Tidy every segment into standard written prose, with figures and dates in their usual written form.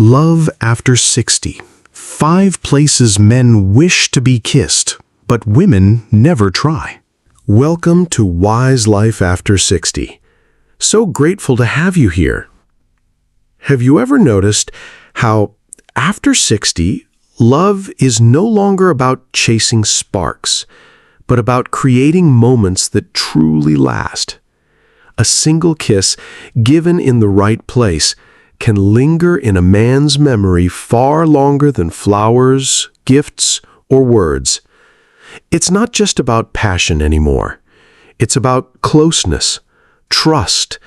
Love after 60. 5 places men wish to be kissed, but women never try. Welcome to Wise Life After 60. So grateful to have you here. Have you ever noticed how, after 60, love is no longer about chasing sparks, but about creating moments that truly last? A single kiss, given in the right place, can linger in a man's memory far longer than flowers, gifts, or words. It's not just about passion anymore. It's about closeness, trust,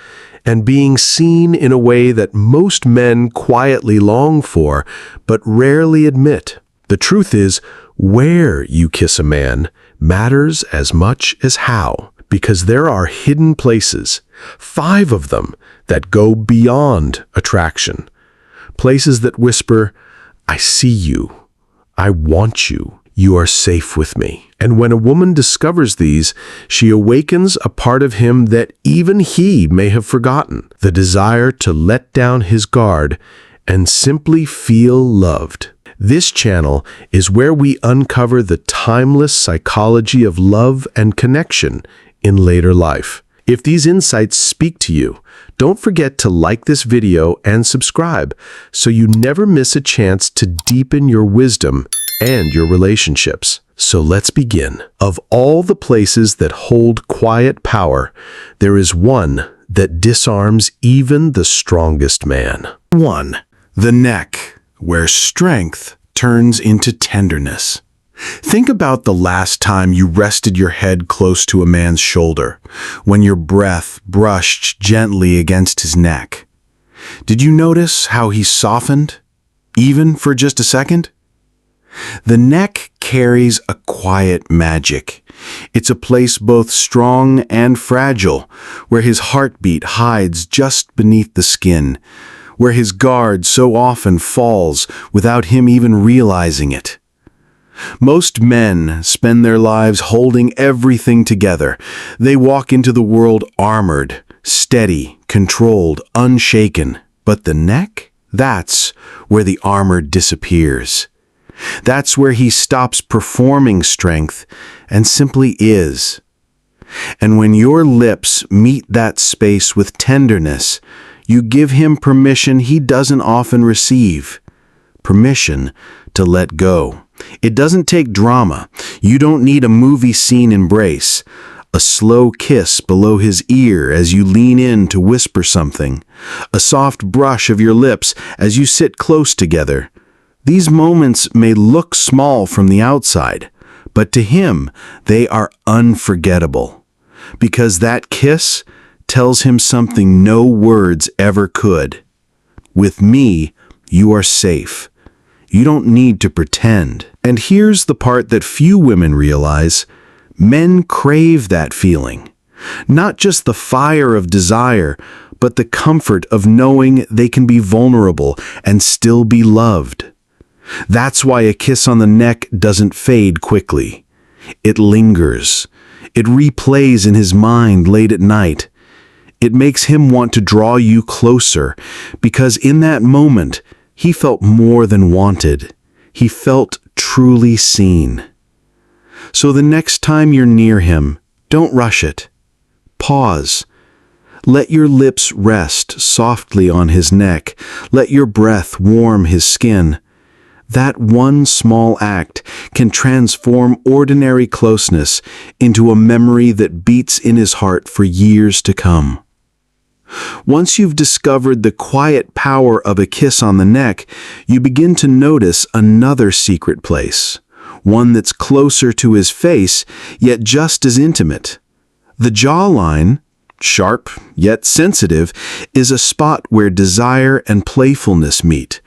and being seen in a way that most men quietly long for, but rarely admit. The truth is, where you kiss a man matters as much as how, because there are hidden places, 5 of them, that go beyond attraction. Places that whisper, "I see you. I want you. You are safe with me." And when a woman discovers these, she awakens a part of him that even he may have forgotten, the desire to let down his guard and simply feel loved. This channel is where we uncover the timeless psychology of love and connection in later life. If these insights speak to you, don't forget to like this video and subscribe so you never miss a chance to deepen your wisdom and your relationships. So let's begin. Of all the places that hold quiet power, there is one that disarms even the strongest man. 1. The neck, where strength turns into tenderness. Think about the last time you rested your head close to a man's shoulder, when your breath brushed gently against his neck. Did you notice how he softened, even for just a second? The neck carries a quiet magic. It's a place both strong and fragile, where his heartbeat hides just beneath the skin, where his guard so often falls without him even realizing it. Most men spend their lives holding everything together. They walk into the world armored, steady, controlled, unshaken. But the neck? That's where the armor disappears. That's where he stops performing strength and simply is. And when your lips meet that space with tenderness, you give him permission he doesn't often receive. Permission to let go. It doesn't take drama. You don't need a movie scene embrace. A slow kiss below his ear as you lean in to whisper something. A soft brush of your lips as you sit close together. These moments may look small from the outside, but to him, they are unforgettable. Because that kiss tells him something no words ever could. With me, you are safe. You don't need to pretend. And here's the part that few women realize. Men crave that feeling. Not just the fire of desire, but the comfort of knowing they can be vulnerable and still be loved. That's why a kiss on the neck doesn't fade quickly. It lingers. It replays in his mind late at night. It makes him want to draw you closer, because in that moment, he felt more than wanted. He felt truly seen. So the next time you're near him, don't rush it. Pause. Let your lips rest softly on his neck. Let your breath warm his skin. That one small act can transform ordinary closeness into a memory that beats in his heart for years to come. Once you've discovered the quiet power of a kiss on the neck, you begin to notice another secret place, one that's closer to his face, yet just as intimate. The jawline, sharp yet sensitive, is a spot where desire and playfulness meet,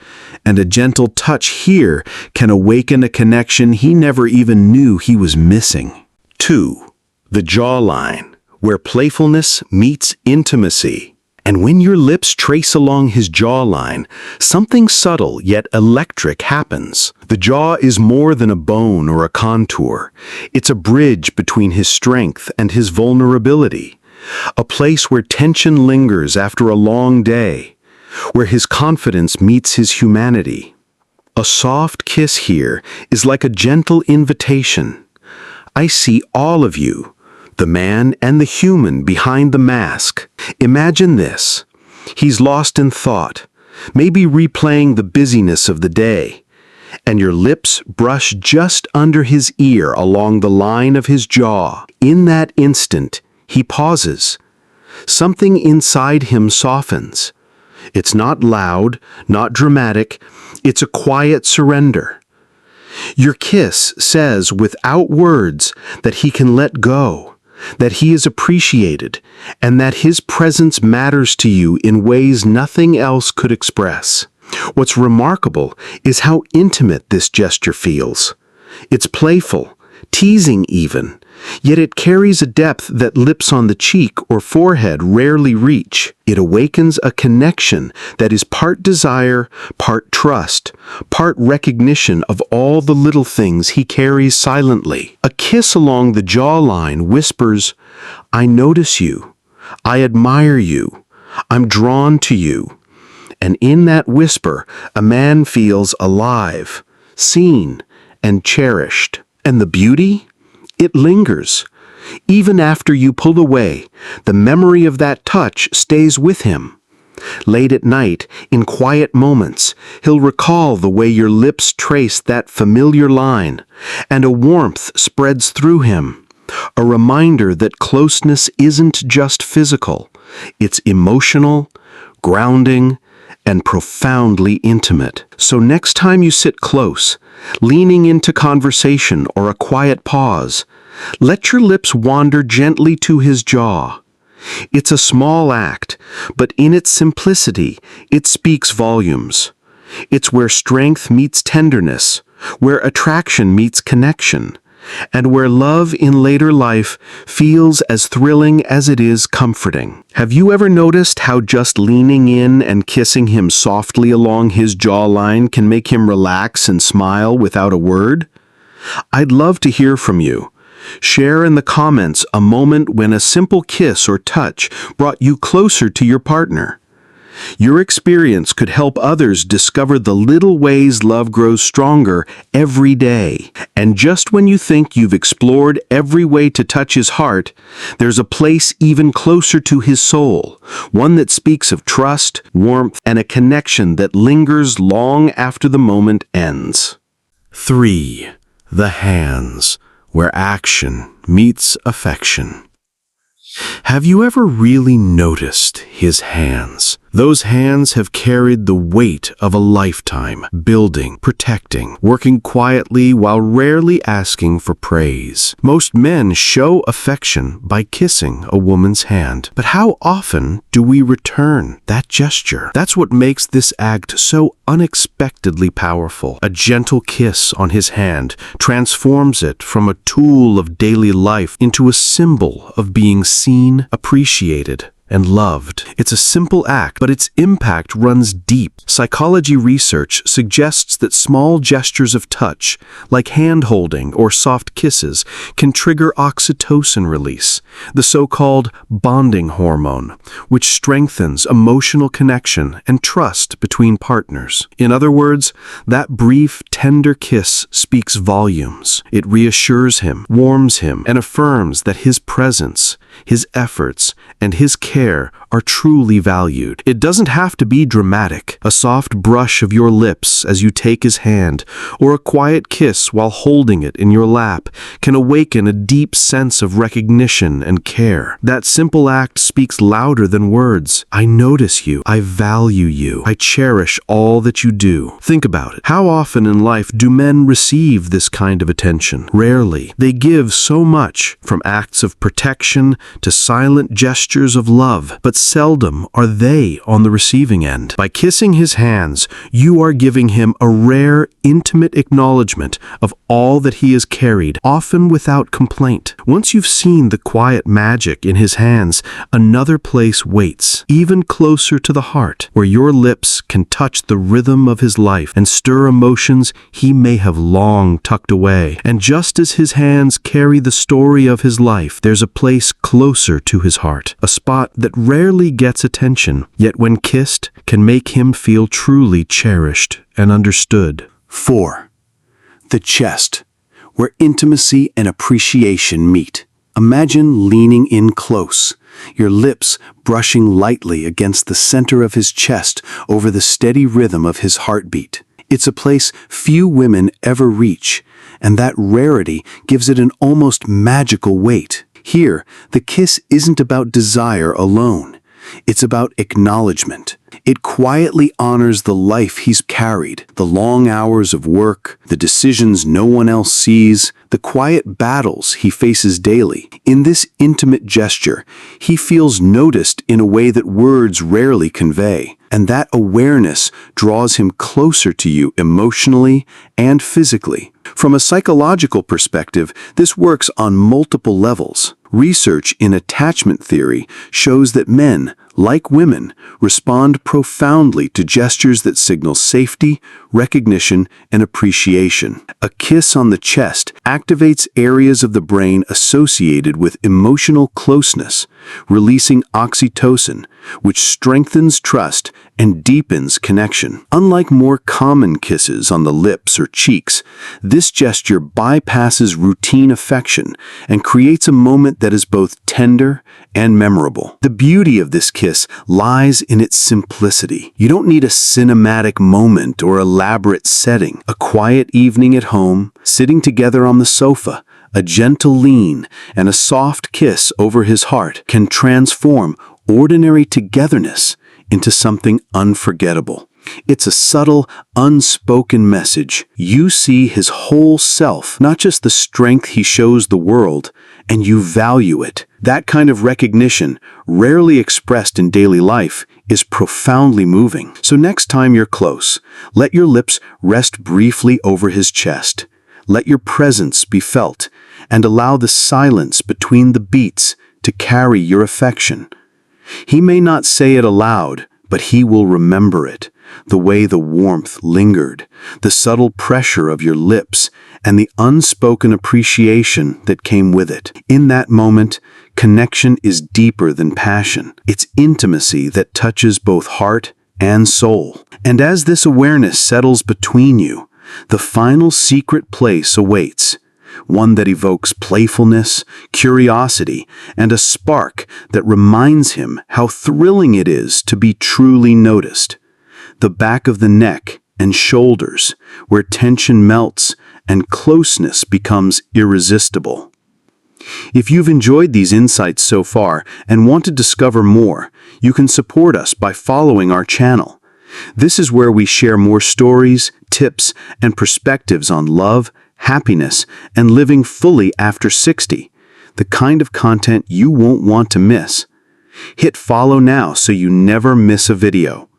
and a gentle touch here can awaken a connection he never even knew he was missing. 2. The jawline, where playfulness meets intimacy. And when your lips trace along his jawline, something subtle yet electric happens. The jaw is more than a bone or a contour. It's a bridge between his strength and his vulnerability. A place where tension lingers after a long day. where his confidence meets his humanity. A soft kiss here is like a gentle invitation. I see all of you, the man and the human behind the mask. Imagine this. He's lost in thought, maybe replaying the busyness of the day, and your lips brush just under his ear along the line of his jaw. In that instant, he pauses. Something inside him softens. It's not loud, not dramatic. It's a quiet surrender. Your kiss says without words that he can let go, that he is appreciated, and that his presence matters to you in ways nothing else could express. What's remarkable is how intimate this gesture feels. It's playful, teasing even, yet it carries a depth that lips on the cheek or forehead rarely reach. It awakens a connection that is part desire, part trust, part recognition of all the little things he carries silently. A kiss along the jawline whispers, "I notice you. I admire you. I'm drawn to you." And in that whisper, a man feels alive, seen, and cherished. And the beauty? It lingers. Even after you pull away, the memory of that touch stays with him. Late at night, in quiet moments, he'll recall the way your lips traced that familiar line, and a warmth spreads through him. A reminder that closeness isn't just physical, it's emotional, grounding, and profoundly intimate. So next time you sit close, leaning into conversation or a quiet pause, let your lips wander gently to his jaw. It's a small act, but in its simplicity, it speaks volumes. It's where strength meets tenderness, where attraction meets connection, and where love in later life feels as thrilling as it is comforting. Have you ever noticed how just leaning in and kissing him softly along his jawline can make him relax and smile without a word? I'd love to hear from you. Share in the comments a moment when a simple kiss or touch brought you closer to your partner. Your experience could help others discover the little ways love grows stronger every day. And just when you think you've explored every way to touch his heart, there's a place even closer to his soul, one that speaks of trust, warmth, and a connection that lingers long after the moment ends. 3. The hands, where action meets affection. Have you ever really noticed his hands? Those hands have carried the weight of a lifetime, building, protecting, working quietly while rarely asking for praise. Most men show affection by kissing a woman's hand. But how often do we return that gesture? That's what makes this act so unexpectedly powerful. A gentle kiss on his hand transforms it from a tool of daily life into a symbol of being seen, appreciated, and loved. It's a simple act, but its impact runs deep. Psychology research suggests that small gestures of touch, like hand-holding or soft kisses, can trigger oxytocin release, the so-called bonding hormone, which strengthens emotional connection and trust between partners. In other words, that brief, tender kiss speaks volumes. It reassures him, warms him, and affirms that his presence, his efforts, and his care are truly valued. It doesn't have to be dramatic. A soft brush of your lips as you take his hand, or a quiet kiss while holding it in your lap, can awaken a deep sense of recognition and care. That simple act speaks louder than words. I notice you. I value you. I cherish all that you do. Think about it. How often in life do men receive this kind of attention? Rarely. They give so much, from acts of protection to silent gestures of love, but seldom are they on the receiving end. By kissing his hands, you are giving him a rare, intimate acknowledgement of all that he has carried, often without complaint. Once you've seen the quiet magic in his hands, another place waits, even closer to the heart, where your lips can touch the rhythm of his life and stir emotions he may have long tucked away. And just as his hands carry the story of his life, there's a place closer to his heart, a spot that rarely gets attention, yet when kissed, can make him feel truly cherished and understood. 4. The chest, where intimacy and appreciation meet. Imagine leaning in close, your lips brushing lightly against the center of his chest over the steady rhythm of his heartbeat. It's a place few women ever reach, and that rarity gives it an almost magical weight. Here, the kiss isn't about desire alone. It's about acknowledgement. It quietly honors the life he's carried, the long hours of work, the decisions no one else sees, the quiet battles he faces daily. In this intimate gesture, he feels noticed in a way that words rarely convey, and that awareness draws him closer to you emotionally and physically. From a psychological perspective, this works on multiple levels. Research in attachment theory shows that men, like women, respond profoundly to gestures that signal safety, recognition, and appreciation. A kiss on the chest activates areas of the brain associated with emotional closeness, releasing oxytocin, which strengthens trust and deepens connection. Unlike more common kisses on the lips or cheeks, this gesture bypasses routine affection and creates a moment that is both tender and memorable. The beauty of this kiss lies in its simplicity. You don't need a cinematic moment or elaborate setting. A quiet evening at home, sitting together on the sofa, a gentle lean, and a soft kiss over his heart can transform ordinary togetherness into something unforgettable. It's a subtle, unspoken message. You see his whole self, not just the strength he shows the world, and you value it. That kind of recognition, rarely expressed in daily life, is profoundly moving. So next time you're close, let your lips rest briefly over his chest. Let your presence be felt, and allow the silence between the beats to carry your affection. He may not say it aloud, but he will remember it. The way the warmth lingered, the subtle pressure of your lips, and the unspoken appreciation that came with it. In that moment, connection is deeper than passion. It's intimacy that touches both heart and soul. And as this awareness settles between you, the final secret place awaits. One that evokes playfulness, curiosity, and a spark that reminds him how thrilling it is to be truly noticed. The back of the neck and shoulders, where tension melts and closeness becomes irresistible. If you've enjoyed these insights so far and want to discover more, you can support us by following our channel. This is where we share more stories, tips, and perspectives on love, happiness, and living fully after 60, the kind of content you won't want to miss. Hit follow now so you never miss a video.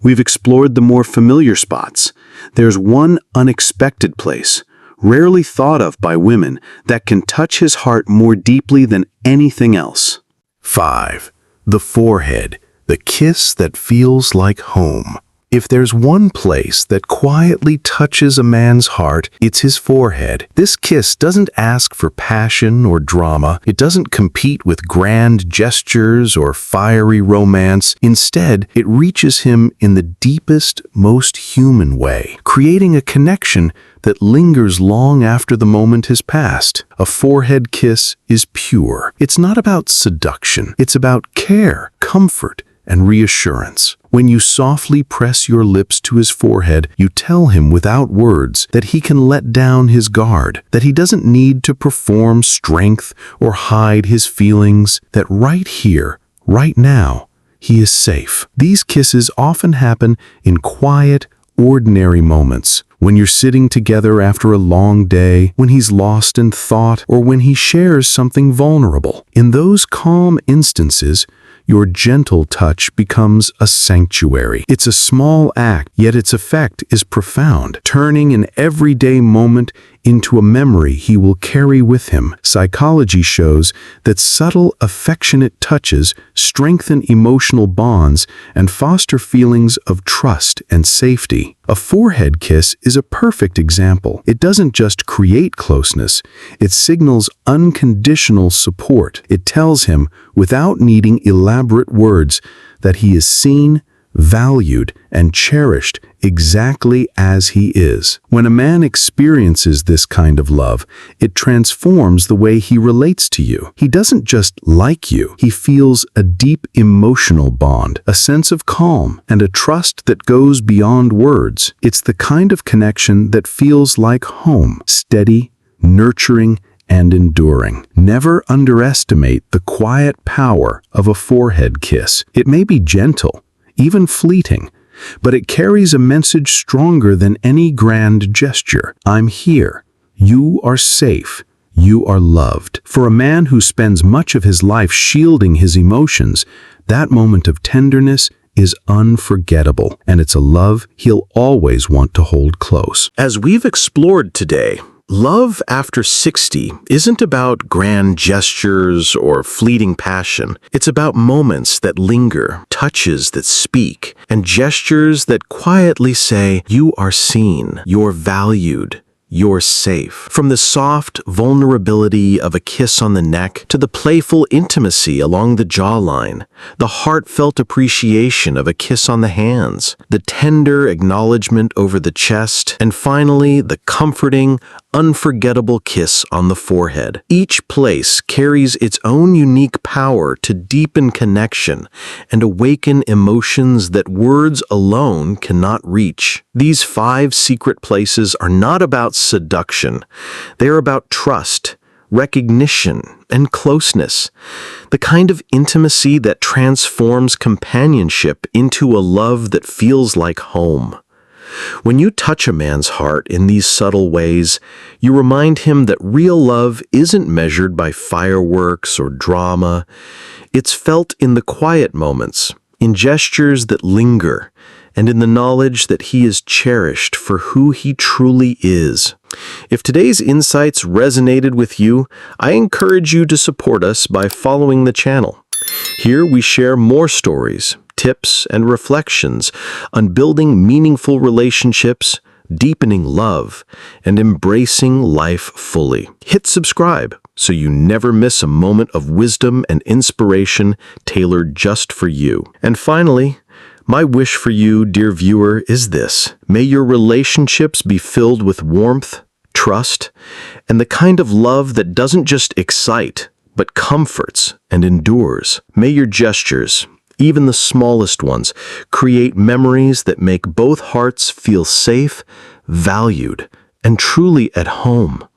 We've explored the more familiar spots. There's one unexpected place, rarely thought of by women, that can touch his heart more deeply than anything else. 5. The forehead, the kiss that feels like home. If there's one place that quietly touches a man's heart, it's his forehead. This kiss doesn't ask for passion or drama. It doesn't compete with grand gestures or fiery romance. Instead, it reaches him in the deepest, most human way, creating a connection that lingers long after the moment has passed. A forehead kiss is pure. It's not about seduction. It's about care, comfort, and reassurance. When you softly press your lips to his forehead, you tell him without words that he can let down his guard, that he doesn't need to perform strength or hide his feelings, that right here, right now, he is safe. These kisses often happen in quiet, ordinary moments, when you're sitting together after a long day, when he's lost in thought, or when he shares something vulnerable. In those calm instances, your gentle touch becomes a sanctuary. It's a small act, yet its effect is profound, turning an everyday moment into a memory he will carry with him. Psychology shows that subtle, affectionate touches strengthen emotional bonds and foster feelings of trust and safety. A forehead kiss is a perfect example. It doesn't just create closeness, it signals unconditional support. It tells him, without needing elaborate words, that he is seen, valued, and cherished exactly as he is. When a man experiences this kind of love, it transforms the way he relates to you. He doesn't just like you, he feels a deep emotional bond, a sense of calm, and a trust that goes beyond words. It's the kind of connection that feels like home, steady, nurturing, and enduring. Never underestimate the quiet power of a forehead kiss. It may be gentle, even fleeting, but it carries a message stronger than any grand gesture. I'm here. You are safe. You are loved. For a man who spends much of his life shielding his emotions, that moment of tenderness is unforgettable, and it's a love he'll always want to hold close. As we've explored today, love after 60 isn't about grand gestures or fleeting passion. It's about moments that linger, touches that speak, and gestures that quietly say, you are seen, you're valued, you're safe. From the soft vulnerability of a kiss on the neck to the playful intimacy along the jawline, the heartfelt appreciation of a kiss on the hands, the tender acknowledgement over the chest, and finally the comforting, unforgettable kiss on the forehead. Each place carries its own unique power to deepen connection and awaken emotions that words alone cannot reach. These 5 secret places are not about seduction. They are about trust, recognition, and closeness, the kind of intimacy that transforms companionship into a love that feels like home. When you touch a man's heart in these subtle ways, you remind him that real love isn't measured by fireworks or drama. It's felt in the quiet moments, in gestures that linger, and in the knowledge that he is cherished for who he truly is. If today's insights resonated with you, I encourage you to support us by following the channel. Here we share more stories, tips, and reflections on building meaningful relationships, deepening love, and embracing life fully. Hit subscribe so you never miss a moment of wisdom and inspiration tailored just for you. And finally, my wish for you, dear viewer, is this. May your relationships be filled with warmth, trust, and the kind of love that doesn't just excite, but comforts and endures. May your gestures, even the smallest ones, create memories that make both hearts feel safe, valued, and truly at home.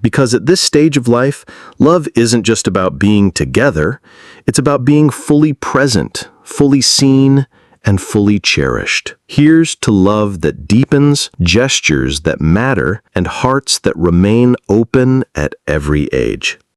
Because at this stage of life, love isn't just about being together, it's about being fully present, fully seen, and fully cherished. Here's to love that deepens, gestures that matter, and hearts that remain open at every age.